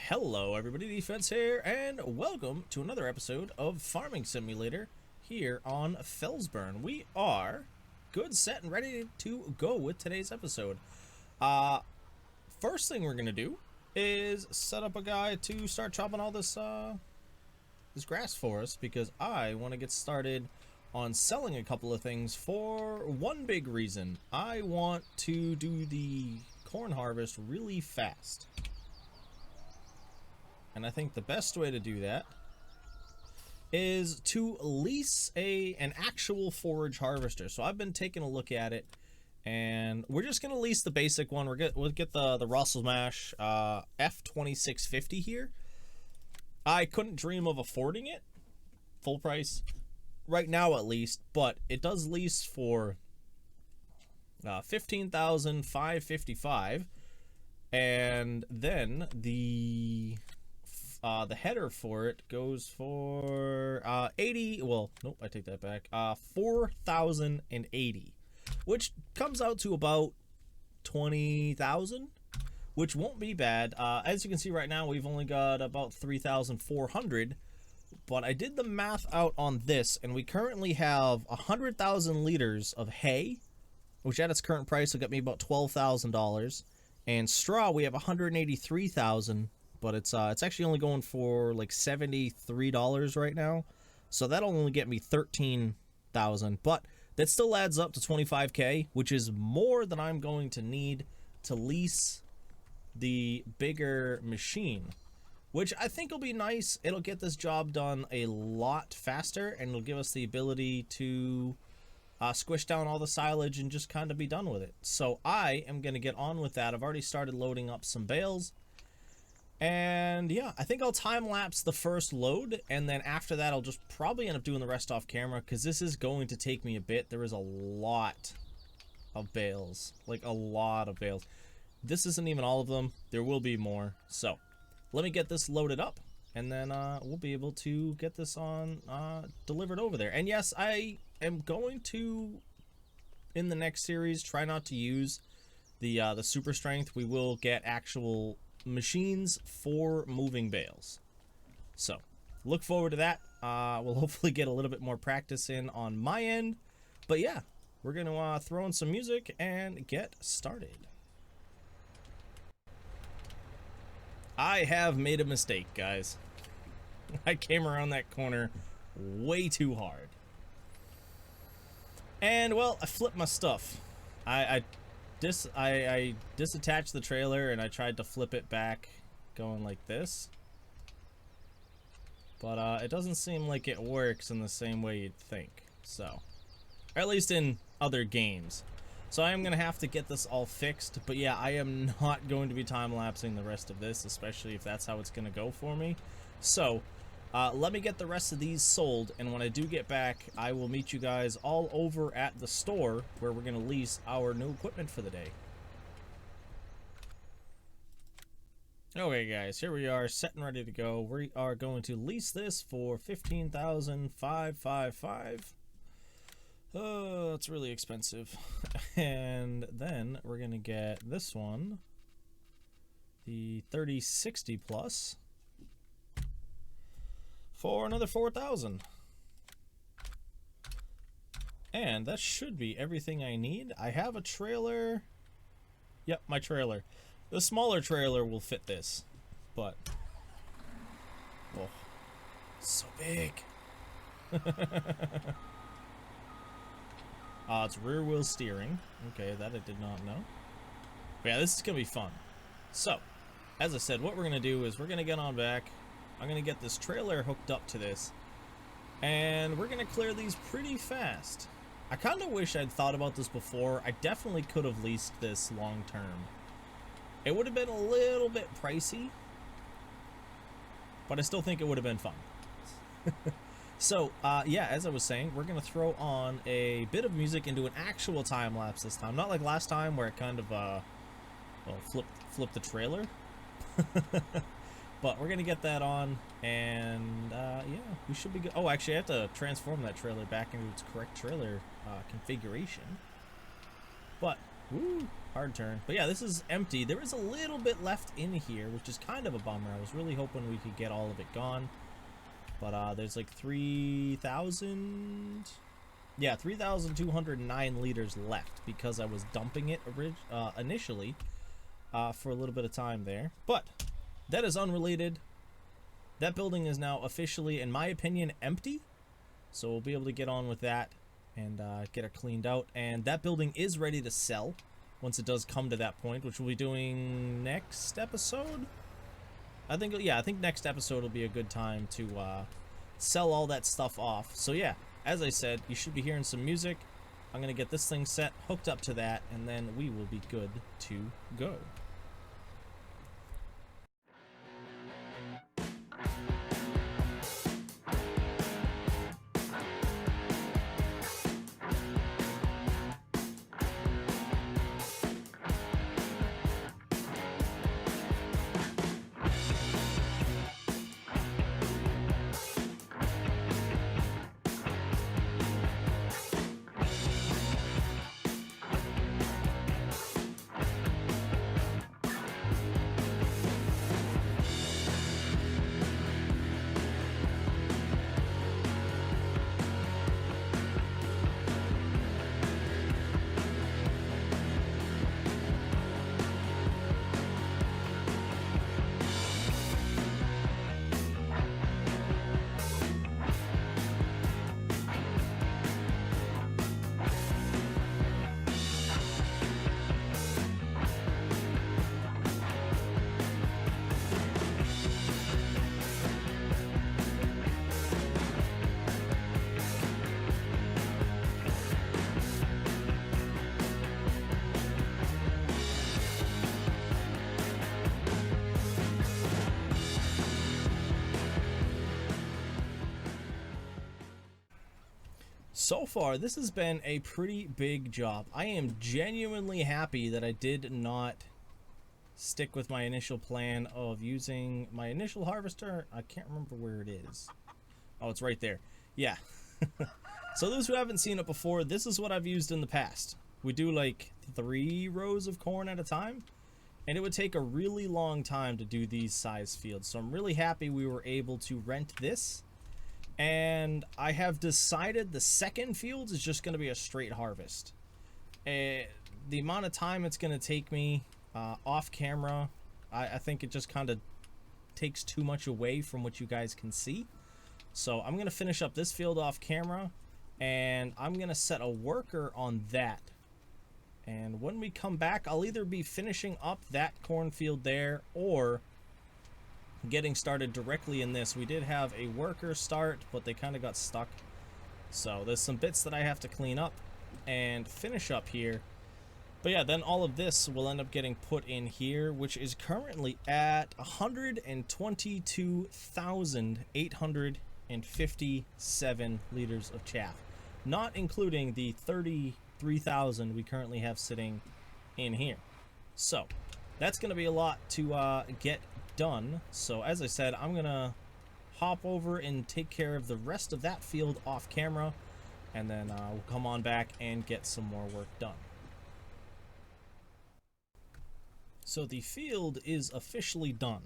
Hello everybody, Defense here, and welcome to another episode of Farming Simulator here on Felsburnn. We are good, set, and ready to go with today's episode. First thing we're gonna do is set up a guy to start chopping all this this grass for us, because I want to get started on selling a couple of things for one big reason. I want to do the corn harvest really fast. And I think the best way to do that is to lease an actual forage harvester. So I've been taking a look at it, and we're just going to lease the basic one. We'll get the Russell Mash F2650 here. I couldn't dream of affording it full price right now, at least, but it does lease for $15,555, and then the header for it goes for 80. Well, nope, I take that back. 4,080, which comes out to about 20,000, which won't be bad. As you can see right now, we've only got about 3,400. But I did the math out on this, and we currently have 100,000 liters of hay, which at its current price will get me about $12,000. And straw, we have 183,000. But it's actually only going for like $73 right now, so that'll only get me 13,000. But that still adds up to 25k, which is more than I'm going to need to lease the bigger machine, which I think will be nice. It'll get this job done a lot faster, and it'll give us the ability to squish down all the silage and just kind of be done with it. So I am going to get on with that. I've already started loading up some bales. And yeah, I think I'll time-lapse the first load, and then after that I'll just probably end up doing the rest off camera, because this is going to take me a bit. There is a lot of bales, like a lot of bales. This isn't even all of them. There will be more. So let me get this loaded up, and then we'll be able to get this on delivered over there. And yes, I am going to, in the next series, try not to use the super strength. We will get actual machines for moving bales, so look forward to that. We'll hopefully get a little bit more practice in on my end, but yeah, we're gonna throw in some music and get started. I have made a mistake, guys. I came around that corner way too hard, and well, I flipped my stuff. I disattached the trailer, and I tried to flip it back going like this, but it doesn't seem like it works in the same way you'd think, so, or at least in other games. So I am gonna have to get this all fixed. But yeah, I am not going to be time-lapsing the rest of this, especially if that's how it's gonna go for me. So let me get the rest of these sold, and when I do get back, I will meet you guys all over at the store where we're going to lease our new equipment for the day. Okay guys, here we are, set and ready to go. We are going to lease this for $15,555. Oh, that's really expensive. And then we're going to get this one, the 3060 Plus, for another 4,000. And that should be everything I need. I have a trailer. Yep, my trailer. The smaller trailer will fit this, but oh, so big. It's rear wheel steering. Okay, that I did not know. But yeah, this is gonna be fun. So, as I said, what we're gonna do is we're gonna get on back. I'm gonna get this trailer hooked up to this, and we're gonna clear these pretty fast. I kind of wish I'd thought about this before. I definitely could have leased this long term. It would have been a little bit pricey, but I still think it would have been fun. So yeah, as I was saying, we're gonna throw on a bit of music and do an actual time lapse this time, not like last time where it kind of well, flipped the trailer. But we're gonna get that on, and yeah, we should be good. Oh, actually, I have to transform that trailer back into its correct trailer configuration. But Woo, hard turn. But yeah, this is empty. There is a little bit left in here, which is kind of a bummer. I was really hoping we could get all of it gone. But there's like 3,000... Yeah, 3,209 liters left because I was dumping it initially for a little bit of time there. But that is unrelated. That building is now officially, in my opinion, empty. So we'll be able to get on with that and get it cleaned out. And that building is ready to sell once it does come to that point, which we'll be doing next episode. I think next episode will be a good time to sell all that stuff off. So yeah, as I said, you should be hearing some music. I'm going to get this thing set, hooked up to that, and then we will be good to go. So far, this has been a pretty big job. I am genuinely happy that I did not stick with my initial plan of using my initial harvester. I can't remember where it is. Oh, it's right there. Yeah. So those who haven't seen it before, this is what I've used in the past. We do like 3 rows of corn at a time, and it would take a really long time to do these size fields. So I'm really happy we were able to rent this. And I have decided the second field is just going to be a straight harvest. The amount of time it's going to take me off camera, I think it just kind of takes too much away from what you guys can see. So I'm going to finish up this field off camera, and I'm going to set a worker on that. And when we come back, I'll either be finishing up that cornfield there or getting started directly in this. We did have a worker start, but they kind of got stuck. So there's some bits that I have to clean up and finish up here. But yeah, then all of this will end up getting put in here, which is currently at 122,857 liters of chaff, not including the 33,000 we currently have sitting in here. So that's going to be a lot to get done. So as I said, I'm gonna hop over and take care of the rest of that field off camera, and then we'll come on back and get some more work done. So the field is officially done,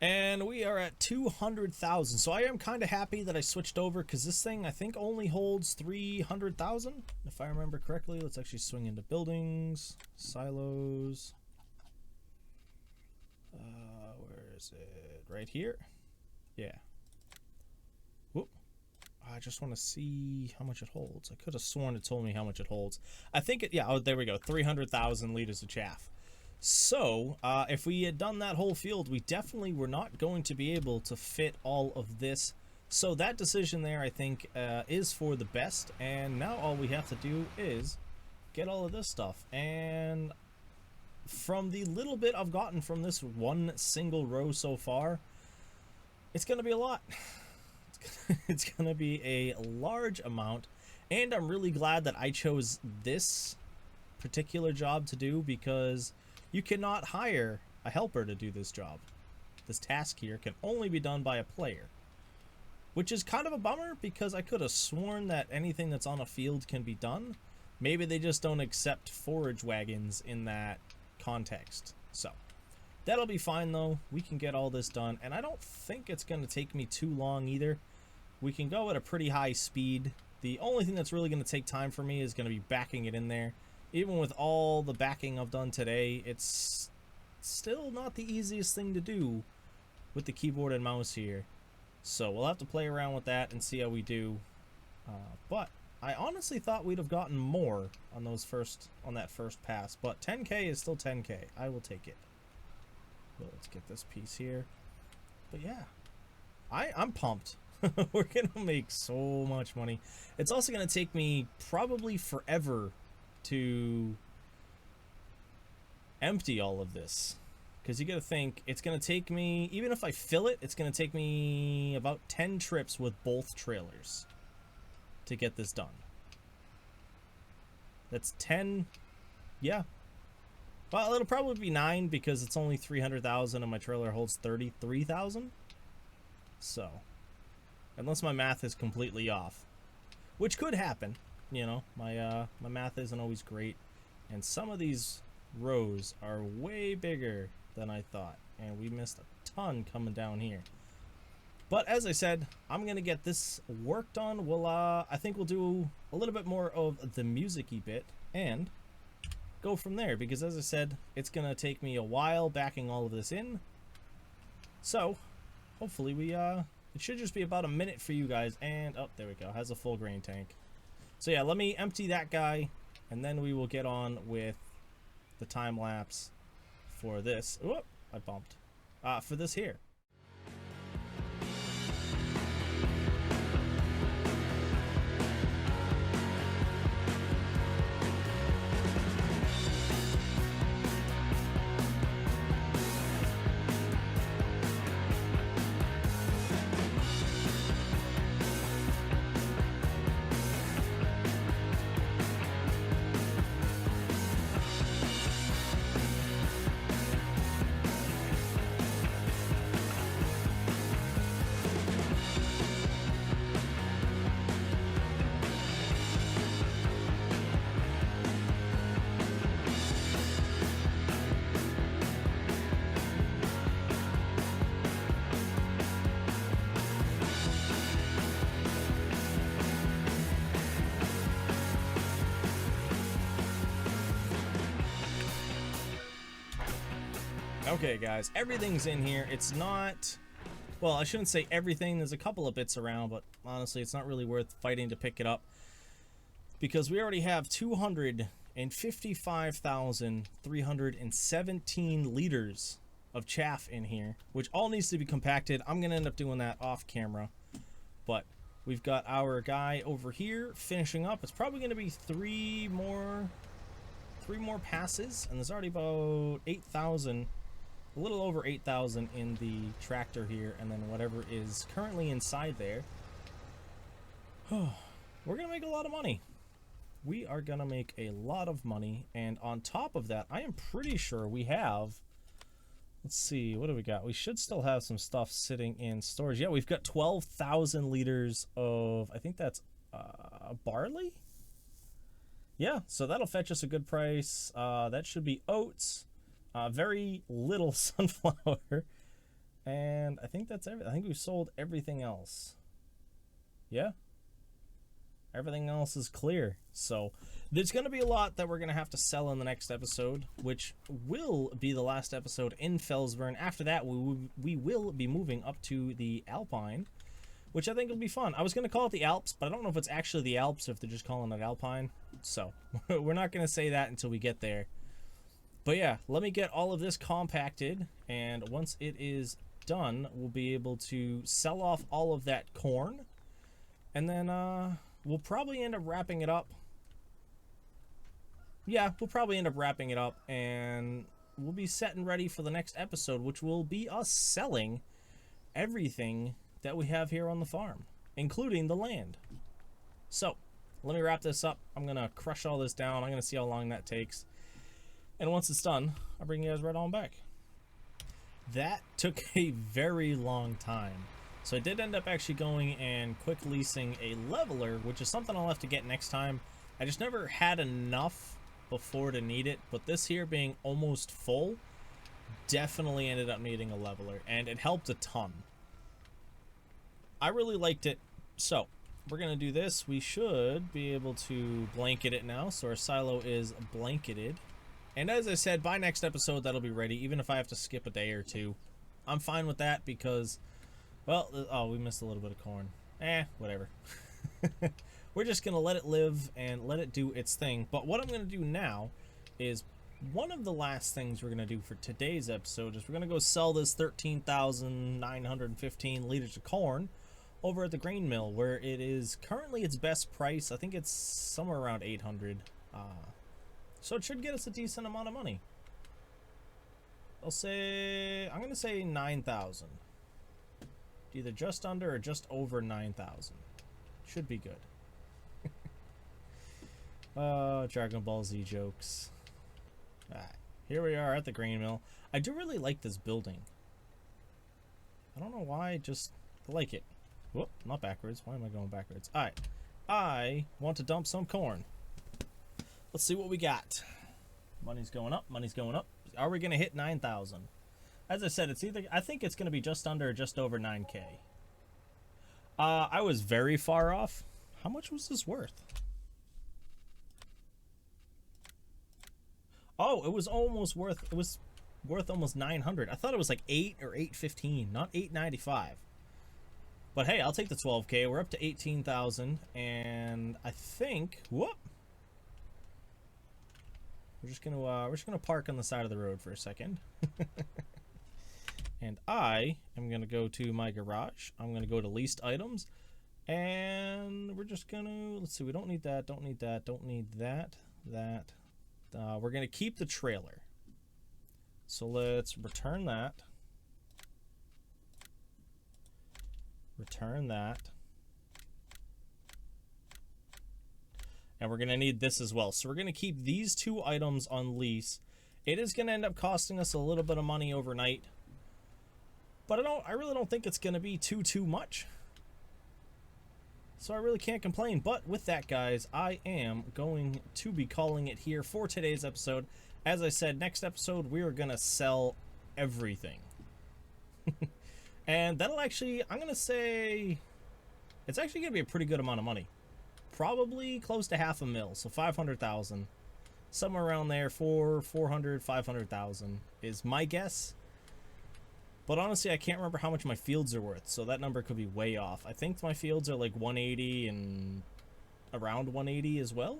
and we are at 200,000. So I am kind of happy that I switched over, because this thing I think only holds 300,000 if I remember correctly. Let's actually swing into buildings, silos. Where is it? Right here? Yeah. Whoop. I just want to see how much it holds. I could have sworn it told me how much it holds. I think it, yeah, oh, there we go. 300,000 liters of chaff. So, if we had done that whole field, we definitely were not going to be able to fit all of this. So that decision there, I think, is for the best. And now all we have to do is get all of this stuff. And from the little bit I've gotten from this one single row so far, it's going to be a lot. It's going to be a large amount, and I'm really glad that I chose this particular job to do, because you cannot hire a helper to do this job. This task here can only be done by a player, which is kind of a bummer, because I could have sworn that anything that's on a field can be done. Maybe they just don't accept forage wagons in that context. So that'll be fine though. We can get all this done, and I don't think it's going to take me too long either. We can go at a pretty high speed. The only thing that's really going to take time for me is going to be backing it in there. Even with all the backing I've done today, it's still not the easiest thing to do with the keyboard and mouse here. So we'll have to play around with that and see how we do. But I honestly thought we'd have gotten more on that first pass, but 10k is still 10k. I will take it. Well, let's get this piece here. But yeah, I'm pumped. We're gonna make so much money. It's also gonna take me probably forever to empty all of this, because you gotta think it's gonna take me, even if I fill it, it's gonna take me about 10 trips with both trailers to get this done. That's 10. Yeah, well, it'll probably be 9 because it's only 300,000 and my trailer holds 33,000. So unless my math is completely off, which could happen, you know, my math isn't always great, and some of these rows are way bigger than I thought, and we missed a ton coming down here. But as I said, I'm gonna get this work done. We'll I think we'll do a little bit more of the music-y bit and go from there, because as I said, it's gonna take me a while backing all of this in. So hopefully we it should just be about a minute for you guys. And oh, there we go, has a full grain tank. So yeah, let me empty that guy, and then we will get on with the time lapse for this. Whoop, I bumped. For this here. Okay guys, everything's in here. It's not, well, I shouldn't say everything. There's a couple of bits around, but honestly it's not really worth fighting to pick it up, because we already have 255,317 liters of chaff in here, which all needs to be compacted. I'm gonna end up doing that off camera, but we've got our guy over here finishing up. It's probably gonna be three more passes, and there's already about 8,000, a little over 8,000 in the tractor here, and then whatever is currently inside there. We're gonna make a lot of money. We are gonna make a lot of money, and on top of that, I am pretty sure we have, let's see, what do we got? We should still have some stuff sitting in storage. Yeah, we've got 12,000 liters of, I think that's barley. Yeah, so that'll fetch us a good price. That should be oats. Very little sunflower. And I think that's everything. I think we've sold everything else. Yeah. Everything else is clear. So there's going to be a lot that we're going to have to sell in the next episode, which will be the last episode in Felsburnn. After that, we will be moving up to the Alpine, which I think will be fun. I was going to call it the Alps, but I don't know if it's actually the Alps or if they're just calling it Alpine. So we're not going to say that until we get there. But yeah, let me get all of this compacted, and once it is done, we'll be able to sell off all of that corn, and then we'll probably end up wrapping it up. Yeah, we'll probably end up wrapping it up, and we'll be set and ready for the next episode, which will be us selling everything that we have here on the farm, including the land. So let me wrap this up. I'm gonna crush all this down. I'm gonna see how long that takes, and once it's done, I'll bring you guys right on back. That took a very long time, so I did end up actually going and quick leasing a leveler, which is something I'll have to get next time, I just never had enough before to need it, but this here being almost full definitely ended up needing a leveler, and it helped a ton. I really liked it. So we're gonna do this. We should be able to blanket it now, so our silo is blanketed. And as I said, by next episode that'll be ready, even if I have to skip a day or two. I'm fine with that because, well, oh, we missed a little bit of corn. Whatever. We're just gonna let it live and let it do its thing. But what I'm gonna do now is, one of the last things we're gonna do for today's episode is we're gonna go sell this 13,915 liters of corn over at the grain mill, where it is currently its best price. I think it's somewhere around 800. So it should get us a decent amount of money. I'm gonna say 9,000. Either just under or just over 9,000. Should be good. Dragon Ball Z jokes. Alright, here we are at the grain mill. I do really like this building. I don't know why, just like it. Whoop, not backwards. Why am I going backwards? Alright, I want to dump some corn. Let's see what we got. Money's going up, money's going up. Are we going to hit 9,000? As I said, it's either, I think it's going to be just under or just over 9K. I was very far off. How much was this worth? Oh, it was almost worth, it was worth almost 900. I thought it was like 8 or 815, not 895. But hey, I'll take the 12K. We're up to 18,000, and I think, whoop. We're just gonna park on the side of the road for a second. And I am gonna go to my garage. I'm gonna go to leased items, and we're just gonna, let's see, we don't need that, don't need that, don't need that, we're gonna keep the trailer. So let's return that. Return that. And we're gonna need this as well. So we're gonna keep these two items on lease. It is gonna end up costing us a little bit of money overnight, but I really don't think it's gonna be too much. So I really can't complain. But with that, guys, I am going to be calling it here for today's episode. As I said, next episode we are gonna sell everything. And that'll actually, I'm gonna say, it's actually gonna be a pretty good amount of money. Probably close to $500,000, so 500,000, somewhere around there. 400, 500,000 is my guess. But honestly, I can't remember how much my fields are worth, so that number could be way off. I think my fields are like 180 and around 180 as well.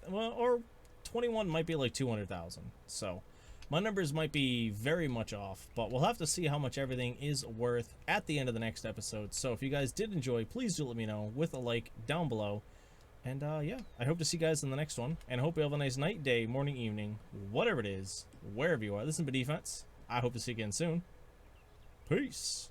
Well, or 21 might be like 200,000. So my numbers might be very much off, but we'll have to see how much everything is worth at the end of the next episode. So if you guys did enjoy, please do let me know with a like down below. And yeah, I hope to see you guys in the next one. And I hope you have a nice night, day, morning, evening, whatever it is, wherever you are. This has been Defense. I hope to see you again soon. Peace.